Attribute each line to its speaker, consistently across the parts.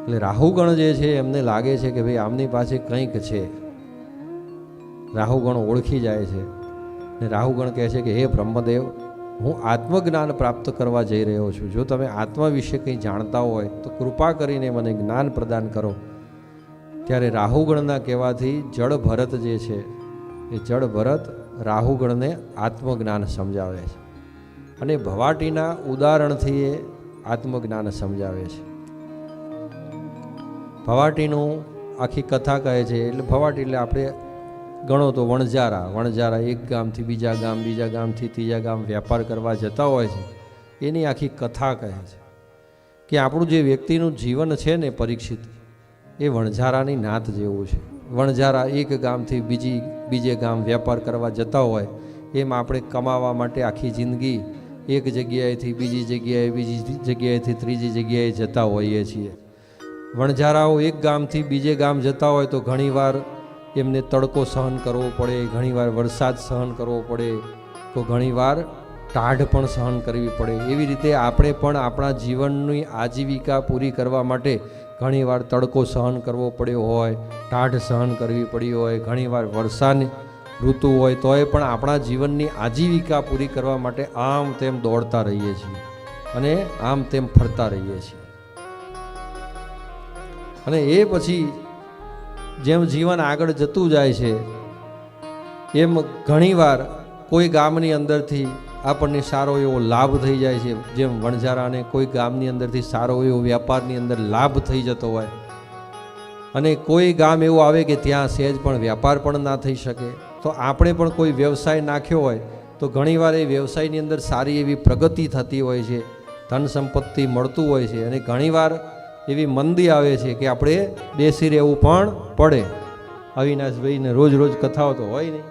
Speaker 1: એટલે રાહુગણ જે છે એમને લાગે છે કે ભાઈ આમની પાસે કંઈક છે. રાહુગણ ઓળખી જાય છે ને રાહુગણ કહે છે કે હે બ્રહ્મદેવ, હું આત્મજ્ઞાન પ્રાપ્ત કરવા જઈ રહ્યો છું. જો તમે આત્મા વિશે કંઈ જાણતા હોય તો કૃપા કરીને મને જ્ઞાન પ્રદાન કરો. ત્યારે રાહુગણના કહેવાથી જળ ભરત જે છે એ જળ ભરત રાહુગણને આત્મજ્ઞાન સમજાવે છે અને ભવાટીના ઉદાહરણથી એ આત્મજ્ઞાન સમજાવે છે. ભવાટીનું આખી કથા કહે છે. એટલે ભવાટી એટલે આપણે ગણો તો વણઝારા એક ગામથી બીજા ગામથી ત્રીજા ગામ વેપાર કરવા જતા હોય છે. એની આખી કથા કહે છે કે આપણું જે વ્યક્તિનું જીવન છે ને પરીક્ષિત, એ વણઝારાની નાત જેવું છે. વણઝારા એક ગામથી બીજે ગામ વેપાર કરવા જતા હોય એમ આપણે કમાવા માટે આખી જિંદગી એક જગ્યાએથી બીજી જગ્યાએથી ત્રીજી જગ્યાએ જતા હોઈએ છીએ. વણઝારાઓ એક ગામથી બીજે ગામ જતા હોય તો ઘણીવાર એમને તડકો સહન કરવો પડે, ઘણીવાર વરસાદ સહન કરવો પડે, તો ઘણીવાર ટાઢ પણ સહન કરવી પડે. એવી રીતે આપણે પણ આપણા જીવનની આજીવિકા પૂરી કરવા માટે ઘણીવાર તડકો સહન કરવો પડ્યો હોય, ટાઢ સહન કરવી પડી હોય, ઘણીવાર વરસાદની ઋતુ હોય તોય પણ આપણા જીવનની આજીવિકા પૂરી કરવા માટે આમ તેમ દોડતા રહીએ છીએ અને આમ તેમ ફરતા રહીએ છીએ. અને એ પછી જેમ જીવન આગળ જતું જાય છે એમ ઘણીવાર કોઈ ગામની અંદરથી આપણને સારો એવો લાભ થઈ જાય છે. જેમ વણઝારાને કોઈ ગામની અંદરથી સારો એવો વેપારની અંદર લાભ થઈ જતો હોય અને કોઈ ગામ એવું આવે કે ત્યાં સહેજ પણ વેપાર પણ ના થઈ શકે, તો આપણે પણ કોઈ વ્યવસાય નાખ્યો હોય તો ઘણીવાર એ વ્યવસાયની અંદર સારી એવી પ્રગતિ થતી હોય છે, ધન સંપત્તિ મળતું હોય છે. અને ઘણીવાર એવી મંદી આવે છે કે આપણે બેસી રહેવું પણ પડે. અવિનાશભાઈને રોજ કથાઓ તો હોય નહીં,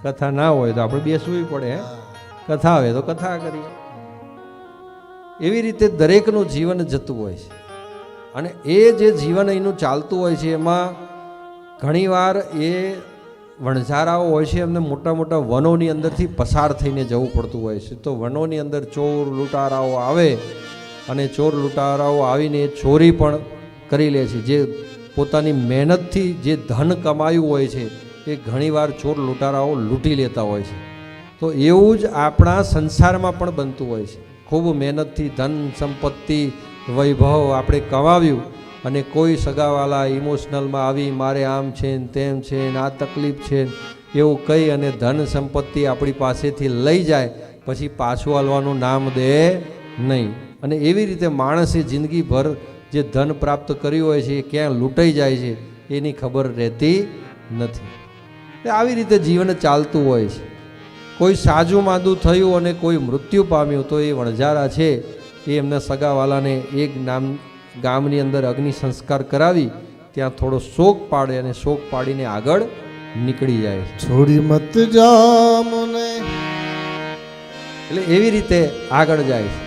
Speaker 1: કથા ના હોય તો આપણે બેસવું પડે. કથા આવે તો કથા કરીએ. એવી રીતે દરેકનું જીવન જતું હોય છે અને એ જે જીવન એનું ચાલતું હોય છે એમાં ઘણીવાર એ વણઝારાઓ હોય છે એમને મોટા મોટા વનોની અંદરથી પસાર થઈને જવું પડતું હોય છે. તો વનોની અંદર ચોર લૂંટારાઓ આવે અને ચોર લૂંટારાઓ આવીને ચોરી પણ કરી લે છે. જે પોતાની મહેનતથી જે ધન કમાયું હોય છે એ ઘણીવાર ચોર લૂંટારાઓ લૂંટી લેતા હોય છે. તો એવું જ આપણા સંસારમાં પણ બનતું હોય છે. ખૂબ મહેનતથી ધન સંપત્તિ વૈભવ આપણે કમાવ્યું અને કોઈ સગાવાલા ઇમોશનલમાં આવી મારે આમ છે ને તેમ છે ને આ તકલીફ છે એવું કહી અને ધન સંપત્તિ આપણી પાસેથી લઈ જાય, પછી પાછું હાલવાનું નામ દે નહીં. અને એવી રીતે માણસે જિંદગીભર જે ધન પ્રાપ્ત કર્યું હોય છે એ ક્યાં લૂંટાઈ જાય છે એની ખબર રહેતી નથી. આવી રીતે જીવન ચાલતું હોય છે. કોઈ સાજું માંદું થયું અને કોઈ મૃત્યુ પામ્યું તો એ વણઝારા છે એ એમના સગાવાલાને એક ગામની અંદર અગ્નિ સંસ્કાર કરાવી ત્યાં થોડો શોક પાડે અને શોક પાડીને આગળ નીકળી જાય.
Speaker 2: છોડી મત જા મને,
Speaker 1: એટલે એવી રીતે આગળ જાય છે.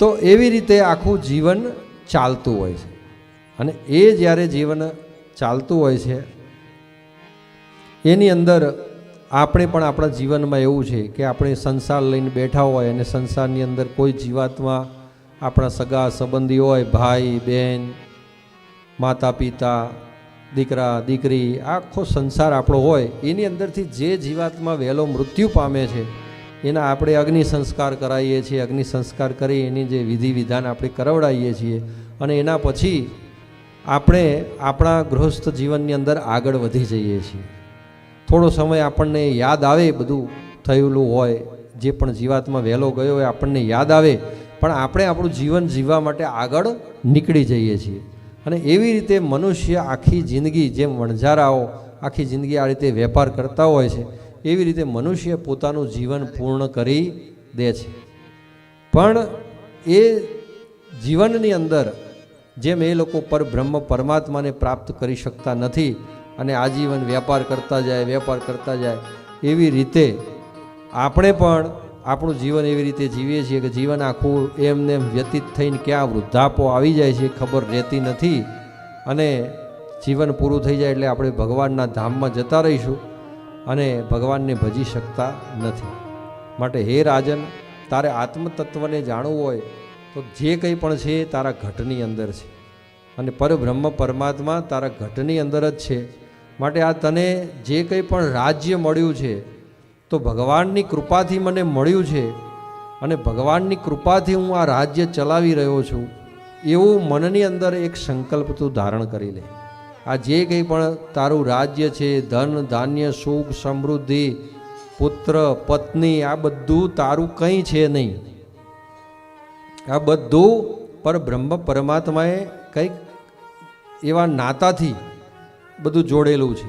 Speaker 1: તો એવી રીતે આખું જીવન ચાલતું હોય છે. અને એ જ્યારે જીવન ચાલતું હોય છે એની અંદર આપણે પણ આપણા જીવનમાં એવું છે કે આપણે સંસાર લઈને બેઠા હોય અને સંસારની અંદર કોઈ જીવાતમાં આપણા સગા સંબંધી હોય, ભાઈ બહેન, માતા પિતા, દીકરા દીકરી, આખો સંસાર આપણો હોય. એની અંદરથી જે જીવાતમાં વહેલો મૃત્યુ પામે છે એના આપણે અગ્નિ સંસ્કાર કરાવીએ છીએ. અગ્નિ સંસ્કાર કરી એની જે વિધિ વિધાન આપણે કરાવડાવીએ છીએ અને એના પછી આપણે આપણા ગૃહસ્થ જીવનની અંદર આગળ વધી જઈએ છીએ. થોડો સમય આપણને યાદ આવે બધું થયેલું હોય, જે પણ જીવાતમાં વહેલો ગયો હોય આપણને યાદ આવે, પણ આપણે આપણું જીવન જીવવા માટે આગળ નીકળી જઈએ છીએ. અને એવી રીતે મનુષ્ય આખી જિંદગી, જેમ વણઝારાઓ આખી જિંદગી આ રીતે વેપાર કરતા હોય છે, એવી રીતે મનુષ્ય પોતાનું જીવન પૂર્ણ કરી દે છે. પણ એ જીવનની અંદર જેમ એ લોકો પરબ્રહ્મ પરમાત્માને પ્રાપ્ત કરી શકતા નથી અને આજીવન વેપાર કરતા જાય, એવી રીતે આપણે પણ આપણું જીવન એવી રીતે જીવીએ છીએ કે જીવન આખું એમને વ્યતીત થઈને ક્યાં વૃદ્ધાપો આવી જાય છે ખબર રહેતી નથી. અને જીવન પૂરું થઈ જાય એટલે આપણે ભગવાનના ધામમાં જતા રહીશું અને ભગવાનને ભજી શકતા નથી. માટે હે રાજન, તારે આત્મતત્વને જાણવું હોય તો જે કંઈ પણ છે એ તારા ઘટની અંદર છે અને પરબ્રહ્મ પરમાત્મા તારા ઘટની અંદર જ છે. માટે આ તને જે કંઈ પણ રાજ્ય મળ્યું છે તો ભગવાનની કૃપાથી મને મળ્યું છે અને ભગવાનની કૃપાથી હું આ રાજ્ય ચલાવી રહ્યો છું એવું મનની અંદર એક સંકલ્પ તું ધારણ કરી લે. આ જે કંઈ પણ તારું રાજ્ય છે, ધન ધાન્ય સુખ સમૃદ્ધિ પુત્ર પત્ની, આ બધું તારું કંઈ છે નહીં. આ બધું પરબ્રહ્મ પરમાત્માએ કંઈક એવા નાતાથી બધું જોડેલું છે.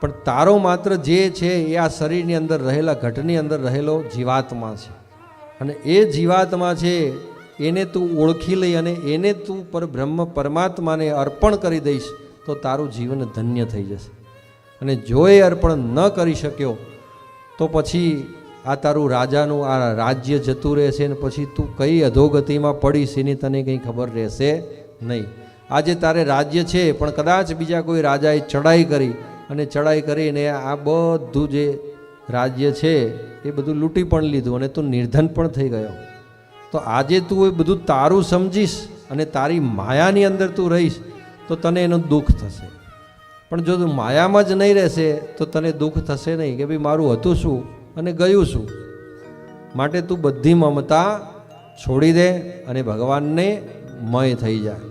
Speaker 1: પણ તારો માત્ર જે છે એ આ શરીરની અંદર રહેલા ઘટની અંદર રહેલો જીવાત્મા છે અને એ જીવાત્મા છે એને તું ઓળખી લઈ અને એને તું પરબ્રહ્મ પરમાત્માને અર્પણ કરી દઈશ તો તારું જીવન ધન્ય થઈ જશે. અને જો એ અર્પણ ન કરી શક્યો તો પછી આ તારું રાજાનું આ રાજ્ય જતું રહેશે ને પછી તું કઈ અધોગતિમાં પડીશ એની તને કંઈ ખબર રહેશે નહીં. આજે તારે રાજ્ય છે પણ કદાચ બીજા કોઈ રાજાએ ચડાઈ કરી અને ચડાઈ કરીને આ બધું જે રાજ્ય છે એ બધું લૂંટી પણ લીધું અને તું નિર્ધન પણ થઈ ગયો. તો આજે તું એ બધું તારું સમજીશ અને તારી માયાની અંદર તું રહીશ તો તને એનું દુઃખ થશે. પણ જો તું માયામાં જ નહીં રહેશે તો તને દુઃખ થશે નહીં કે ભાઈ મારું હતું શું અને ગયું શું. માટે તું બધી મમતા છોડી દે અને ભગવાનને મય થઈ જાય.